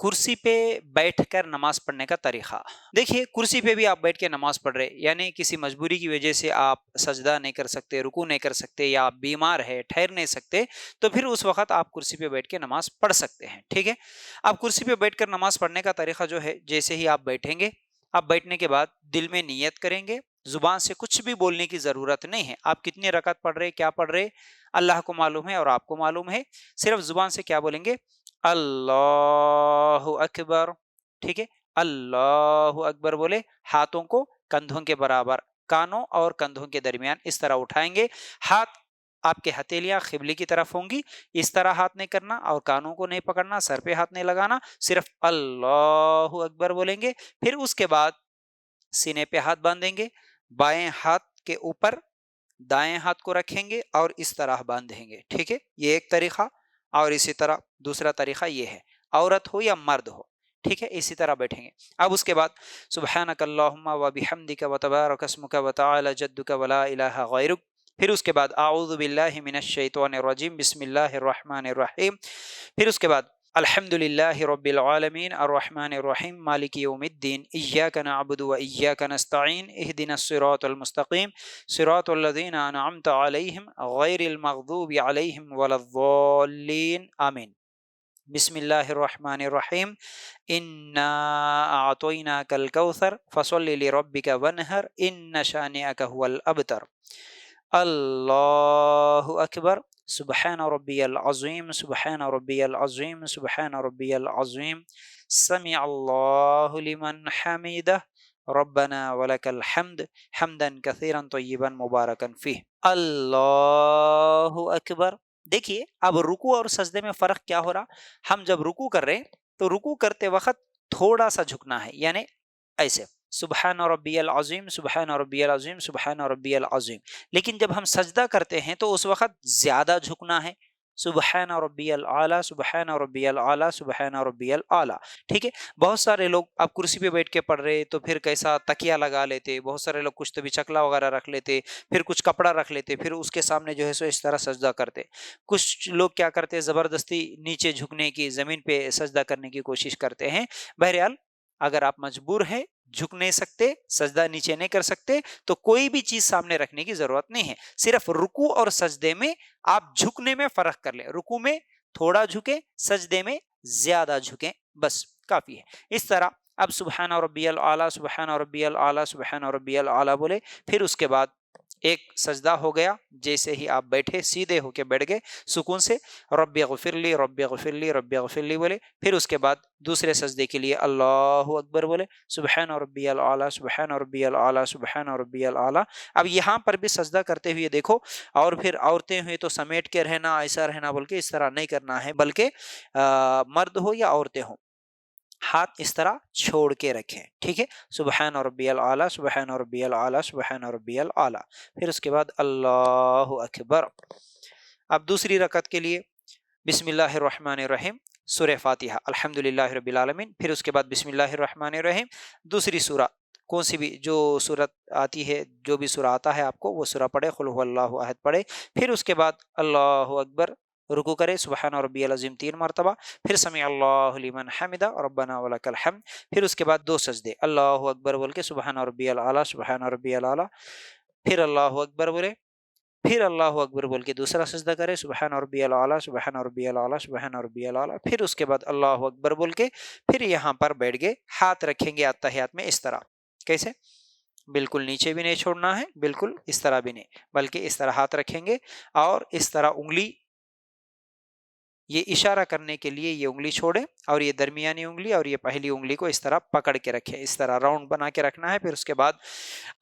कुर्सी पे बैठकर नमाज पढ़ने का तरीका। देखिए, कुर्सी पे भी आप बैठ के नमाज पढ़ रहे, यानी किसी मजबूरी की वजह से आप सजदा नहीं कर सकते, रुकू नहीं कर सकते, या आप बीमार है, ठहर नहीं सकते, तो फिर उस वक्त आप कुर्सी पे बैठ के नमाज पढ़ सकते हैं। ठीक है। आप कुर्सी पे बैठकर नमाज पढ़ने का तरीका जो है, जैसे ही आप बैठेंगे, आप बैठने के बाद दिल में नियत करेंगे। जुबान से कुछ भी बोलने की जरूरत नहीं है। आप कितनी रकात पढ़ रहे, क्या पढ़ रहे, अल्लाह को मालूम है और आपको मालूम है। सिर्फ जुबान से क्या बोलेंगे, अल्लाहु अकबर। ठीक है। अल्लाहु अकबर बोले, हाथों को कंधों के बराबर, कानों और कंधों के दरमियान इस तरह उठाएंगे। हाथ, आपके हथेलियां खिबली की तरफ होंगी। इस तरह हाथ नहीं करना और कानों को नहीं पकड़ना, सर पे हाथ नहीं लगाना, सिर्फ अल्लाहु अकबर बोलेंगे। फिर उसके बाद सीने पे हाथ बांधेंगे, बाएं हाथ के ऊपर दाएं हाथ को रखेंगे और इस तरह बांधेंगे। ठीक है, ये एक तरीका। और इसी तरह दूसरा तरीका ये है, औरत हो या मर्द हो, ठीक है, इसी तरह बैठेंगे। अब उसके बाद सुब्हानक अल्लाहुम्मा व बिहम्दिका व तबारक अस्मुका व तआला जद्दुका व ला इलाहा गैरुक। फिर उसके बाद आऊज़ु बिल्लाहि मिनश शैतानिर रजीम बिस्मिल्लाहिर रहमानिर रहीम। फिर उसके बाद अल्हम्दुलिल्लाहि रब्बिल आलमीन अर्रहमानिर रहीम मालिकि यौमिद्दीन इय्याका नअबुदु व इय्याका नस्तईन इहदिनस सिरातल मुस्तकीम सिरातल लज़ीना अनअमत अलैहिम गैरिल मग़दूबि अलैहिम वलद्दाल्लीन आमीन। बिस्मिल्लाहिर रहमानिर रहीम इन्ना अअतैनाकल कौसर फसल्लि लिरब्बिका वन्हर इन्न शानिअका हुवल अबतर। अल्लाहु अकबर। सुबहान रब्बियल अज़ीम सुबहान रब्बियल अज़ीम सुबहान रब्बियल अज़ीम। समी अल्लाहु लिमन हमीदा रब्बना वलकल हम्द हम्दन कसीरन तय्यिबन मुबारकन फीह। अल्लाहु अकबर। देखिए, अब रुकू और सजदे में फर्क क्या हो रहा। हम जब रुकू कर रहे हैं तो रुकू करते वक्त थोड़ा सा झुकना है, यानी ऐसे सुबहान रब्बियल अज़ीम सुबहान रब्बियल अज़ीम सुबहान रब्बियल अज़ीम। लेकिन जब हम सजदा करते हैं तो उस वक्त ज्यादा झुकना है, सुबहान रब्बियल आला सुबहान रब्बियल आला सुबहान रब्बियल आला। ठीक है। बहुत सारे लोग अब कुर्सी पे बैठ के पढ़ रहे तो फिर कैसा तकिया लगा लेते, बहुत सारे लोग कुछ तो भी चकला वगैरह रख लेते, फिर कुछ कपड़ा रख लेते, फिर उसके सामने जो है सो इस तरह सजदा करते। कुछ लोग क्या करते हैं, जबरदस्ती नीचे झुकने की, जमीन पे सजदा करने की कोशिश करते हैं। बहरहाल, अगर आप मजबूर हैं, झुक नहीं सकते, सजदा नीचे नहीं कर सकते, तो कोई भी चीज सामने रखने की जरूरत नहीं है। सिर्फ रुकू और सजदे में आप झुकने में फर्क कर ले। रुकू में थोड़ा झुके, सजदे में ज्यादा झुके, बस काफी है। इस तरह अब सुबहान रब्बियल आला सुबहान रब्बियल आला सुबहान रब्बियल आला बोले। फिर उसके बाद एक सजदा हो गया, जैसे ही आप बैठे सीधे होके बैठ गए सुकून से, रब्बी गफिरली रब्बी गफिरली रब्बी गफिरली बोले। फिर उसके बाद दूसरे सजदे के लिए अल्लाहु अकबर बोले, सुबहान रब्बियल आला सुबहान रब्बियल आला सुबहान रब्बियल आला। अब यहाँ पर भी सजदा करते हुए देखो, और फिर औरतें हुई तो समेट के रहना, ऐसा रहना बोल के इस तरह नहीं करना है, बल्कि मर्द हो या औरतें हो, हाथ इस तरह छोड़ के रखें। ठीक है। सुबहान रब्बियल आला सुबहान रब्बियल आला सुबहान रब्बियल आला। फिर उसके बाद अल्लाहु अकबर। अब दूसरी रकत के लिए बिस्मिल्लाहिर रहमानिर रहीम, सूरह फातिहा, अल्हम्दुलिल्लाहि रब्बिल आलमीन। फिर उसके बाद बिस्मिल्लाहिर रहमानिर रहीम, दूसरी सूरा कौन सी भी जो सूरत आती है, जो भी सूरा आता है आपको वो सूरा पढ़े, कुल हुवल्लाहु अहद पढ़े। फिर उसके बाद अल्लाहु अकबर, रुकू करे, सुबहान रब्बियल अज़ीम 3 मरतबा, फिर समी अल्लाहु लिमन हमिदा रब्बना वलकल हम्द। फिर उसके बाद 2 सजदे, अल्लाहु अकबर बोल के सुबहान रब्बियल आला सुबहान रब्बियल आला, फिर अल्लाहु अकबर बोले, फिर अल्लाहु अकबर बोल के दूसरा सजदा करे, सुबहान रब्बियल आला सुबहान रब्बियल आला सुबहान रब्बियल आला। फिर उसके बाद अल्लाहु अकबर बोल के फिर यहाँ पर बैठ गए, हाथ रखेंगे अत्तहियात में इस तरह। कैसे? बिल्कुल नीचे भी नहीं छोड़ना है, बिल्कुल इस तरह भी नहीं, बल्कि इस तरह हाथ रखेंगे और इस तरह उंगली, ये इशारा करने के लिए ये उंगली छोड़े और ये दरमियानी उंगली और ये पहली उंगली को इस तरह पकड़ के रखें, इस तरह राउंड बना के रखना है। फिर उसके बाद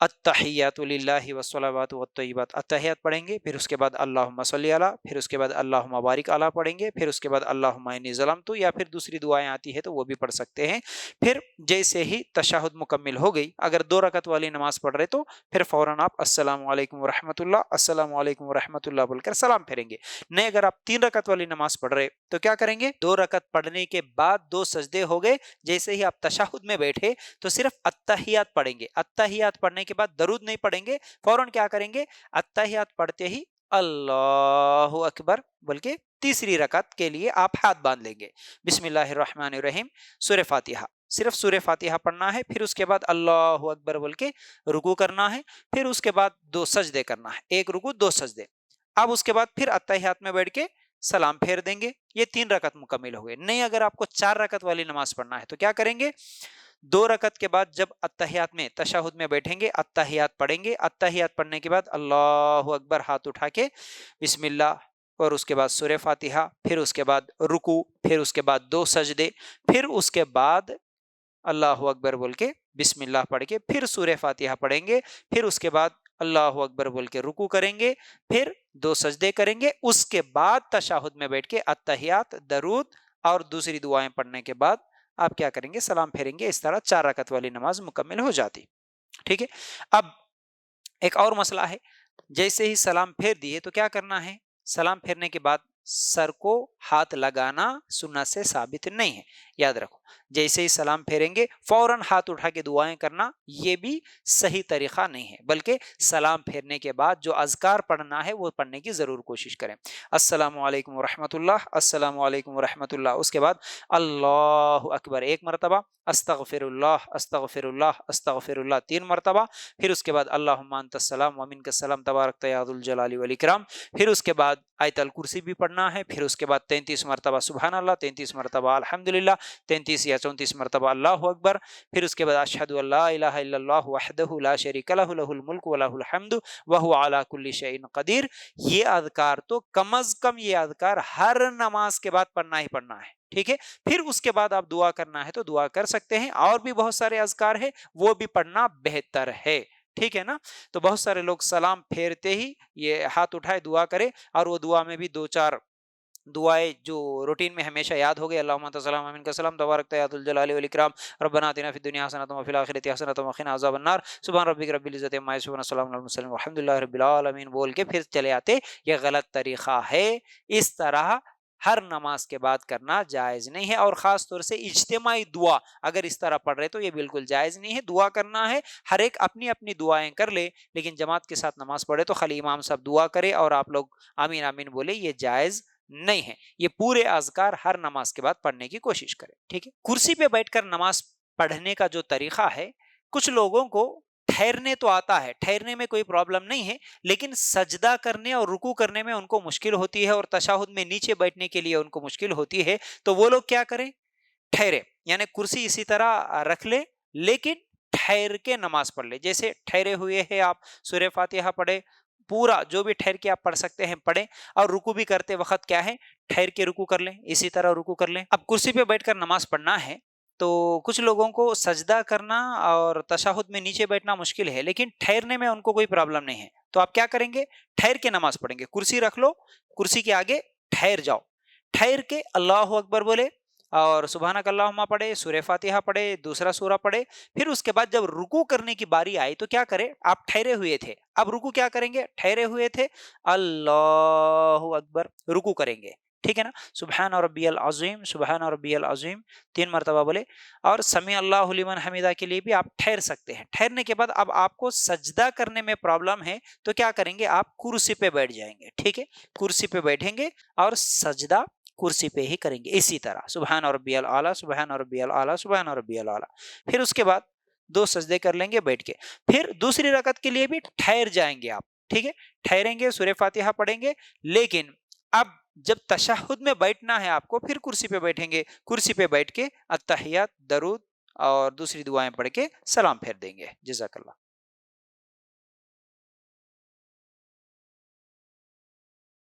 अत्तहियातु लिल्लाहि वस्सलावातु वत्तय्यिबात, अत्तहियात पढ़ेंगे। फिर उसके बाद अल्लाहुम्मा सल्ली अला, फिर उसके बाद अल्लाहुम्मा बारिक अला पढ़ेंगे। फिर उसके बाद अल्लाहुम्मा इन्नी ज़लमतु, या फिर दूसरी दुआएं आती है तो वो भी पढ़ सकते हैं। फिर जैसे ही तशहुद मुकम्मिल हो गई, अगर 2 रकत वाली नमाज पढ़ रहे तो फिर फौरन आप अस्सलामु अलैकुम व रहमतुल्लाह, अस्सलामु अलैकुम व रहमतुल्लाह बोलकर सलाम फेरेंगे। नहीं, अगर आप 3 रकत वाली नमाज पढ़ रहे तो क्या करेंगे, 2 रकत पढ़ने के बाद 2 सजदे हो गए, जैसे ही आप तशहुद में बैठे तो सिर्फ अत्तहियात पढ़ेंगे। अत्तहियात पढ़ने के बाद दरूद नहीं पढ़ेंगे, फौरन क्या करेंगे, अत्तहियात पढ़ते ही अल्लाहु अकबर बोल के تیسری رکعت کے لیے آپ ہاتھ باندھ لیں گے. بسم اللہ الرحمن الرحیم، سورہ فاتحہ، صرف سورہ فاتحہ پڑھنا ہے. پھر اس کے بعد اللہ اکبر بول کے رکوع کرنا ہے. پھر اس کے بعد 2 سجدے کرنا ہے، 1 رکوع 2 سجدے. اب اس کے بعد پھر اتحیات میں بیٹھ کے سلام پھیر دیں گے. یہ 3 رکعت مکمل ہو گئے. نہیں، اگر آپ کو 4 رکعت والی نماز پڑھنا ہے تو کیا کریں گے؟ 2 رکعت کے بعد جب اتحیات میں تشہد میں بیٹھیں گے، اتحیات پڑھیں گے. اتحیات پڑھنے کے بعد اللہ اکبر ہاتھ اٹھا کے بسم اللہ، اور اس کے بعد سورہ فاتحہ، پھر اس کے بعد رکوع، پھر اس کے بعد 2 سجدے، پھر اس کے بعد اللہ اکبر بول کے بسم اللہ پڑھ کے پھر سورہ فاتحہ پڑھیں گے. پھر اس کے بعد اللہ اکبر بول کے رکوع کریں گے، پھر 2 سجدے کریں گے. اس کے بعد تشہد میں بیٹھ کے اتحیات، درود اور دوسری دعائیں پڑھنے کے بعد آپ کیا کریں گے؟ سلام پھیریں گے. اس طرح 4 رکعت والی نماز مکمل ہو جاتی. ٹھیک ہے. اب ایک اور مسئلہ ہے، جیسے ہی سلام پھیر دیے تو کیا کرنا ہے؟ سلام پھیرنے کے بعد سر کو ہاتھ لگانا سنت سے ثابت نہیں ہے. یاد رکھو، جیسے ہی سلام پھیریں گے فوراً ہاتھ اٹھا کے دعائیں کرنا یہ بھی صحیح طریقہ نہیں ہے، بلکہ سلام پھیرنے کے بعد جو اذکار پڑھنا ہے وہ پڑھنے کی ضرور کوشش کریں. السلام علیکم ورحمۃ اللہ، السلام علیکم ورحمۃ اللہ. اس کے بعد اللہ اکبر 1 مرتبہ، استغفر اللہ استغفر اللہ استغفر اللہ 3 مرتبہ. پھر اس کے بعد اللہم انت السلام ومنک السلام تبارک یا ذو الجلال والاکرام. پھر اس کے بعد آیت الکرسی بھی پڑھنا ہے. پھر اس کے بعد 33 مرتبہ سبحان اللہ، 33 مرتبہ الحمدللہ، 33 یا 34 مرتبہ اللہ اکبر. پھر اس کے بعد اشہد ان لا الہ الا اللہ وحدہ لا شریک لہ لہ الملک ولہ الحمد وہو علی کل شیء قدیر. یہ اذکار تو کم از کم یہ اذکار ہر نماز کے بعد پڑھنا ہی پڑھنا ہے. ٹھیک ہے. پھر اس کے بعد آپ دعا کرنا ہے تو دعا کر سکتے ہیں، اور بھی بہت سارے اذکار ہیں وہ بھی پڑھنا بہتر ہے. ٹھیک ہے نا. تو بہت سارے لوگ سلام پھیرتے ہی یہ ہاتھ اٹھائے دعا کرے، اور وہ دعا میں بھی 2-4 دعائیں جو روٹین میں ہمیشہ یاد ہو گئے، اللہم انت السلام ومنک السلام تبارک یا ذو الجلال والاکرام ربنا آتنا فی الدنیا حسنۃ وفی الآخرۃ حسنۃ وقنا عذاب النار سبحان ربک رب العزۃ عما یصفون وسلام علی المرسلین والحمد للہ رب العالمین بول کے پھر چلے آتے. یہ غلط طریقہ ہے. اس طرح ہر نماز کے بعد کرنا جائز نہیں ہے، اور خاص طور سے اجتماعی دعا اگر اس طرح پڑھ رہے تو یہ بالکل جائز نہیں ہے. دعا کرنا ہے، ہر ایک اپنی اپنی دعائیں کر لے، لیکن جماعت کے ساتھ نماز پڑھے تو خالی امام صاحب دعا کرے اور آپ لوگ آمین آمین بولے، یہ جائز نہیں ہے. یہ پورے اذکار ہر نماز کے بعد پڑھنے کی کوشش کرے. ٹھیک ہے. کرسی پہ بیٹھ کر نماز پڑھنے کا جو طریقہ ہے، کچھ لوگوں کو ٹھہرنے تو آتا ہے، ٹھہرنے میں کوئی پرابلم نہیں ہے، لیکن سجدہ کرنے اور رکوع کرنے میں ان کو مشکل ہوتی ہے، اور تشہد میں نیچے بیٹھنے کے لیے ان کو مشکل ہوتی ہے. تو وہ لوگ کیا کریں؟ ٹھہرے، یعنی کرسی اسی طرح رکھ لے لیکن ٹھہر کے نماز پڑھ لے. جیسے ٹھہرے ہوئے ہیں آپ، سورہ فاتحہ پڑھے، پورا جو بھی ٹھہر کے آپ پڑھ سکتے ہیں پڑھیں، اور رکوع بھی کرتے وقت کیا ہے؟ ٹھہر کے رکوع کر لیں، اسی طرح رکوع کر لیں. اب کرسی پہ بیٹھ کر نماز پڑھنا ہے تو کچھ لوگوں کو سجدہ کرنا اور تشہد میں نیچے بیٹھنا مشکل ہے، لیکن ٹھہرنے میں ان کو کوئی پرابلم نہیں ہے. تو آپ کیا کریں گے؟ ٹھہر کے نماز پڑھیں گے. کرسی رکھ لو، کرسی کے آگے ٹھہر جاؤ، ٹھہر کے اللہ اکبر بولے اور سبحانک اللہم پڑھے، سورہ فاتحہ پڑھے، دوسرا سورہ پڑھے. پھر اس کے بعد جب رکوع کرنے کی باری آئی تو کیا کرے؟ آپ ٹھہرے ہوئے تھے، اب رکوع کیا کریں گے؟ ٹھہرے ہوئے تھے، اللہ اکبر رکوع کریں گے. ٹھیک ہے نا. سبحان ربی العظیم، سبحان ربی العظیم 3 مرتبہ بولے، اور سمیع اللہ لمن حمیدہ کے لیے بھی آپ ٹھہر سکتے ہیں. ٹھہرنے کے بعد اب آپ کو سجدہ کرنے میں پرابلم ہے تو کیا کریں گے؟ آپ کرسی پہ بیٹھ جائیں گے. ٹھیک ہے. کرسی پہ بیٹھیں گے اور سجدہ کرسی پہ ہی کریں گے. اسی طرح سبحان ربی الاعلیٰ، سبحان ربی الاعلیٰ، سبحان ربی الاعلیٰ. پھر اس کے بعد 2 سجدے کر لیں گے بیٹھ کے. پھر دوسری رکعت کے لیے بھی ٹھہر جائیں گے آپ. ٹھیک ہے. ٹھہریں گے، سورہ فاتحہ پڑھیں گے، لیکن اب جب تشہد میں بیٹھنا ہے آپ کو پھر کرسی پہ بیٹھیں گے. کرسی پہ بیٹھ کے اتحیات، درود اور دوسری دعائیں پڑھ کے سلام پھیر دیں گے. جزاک اللہ.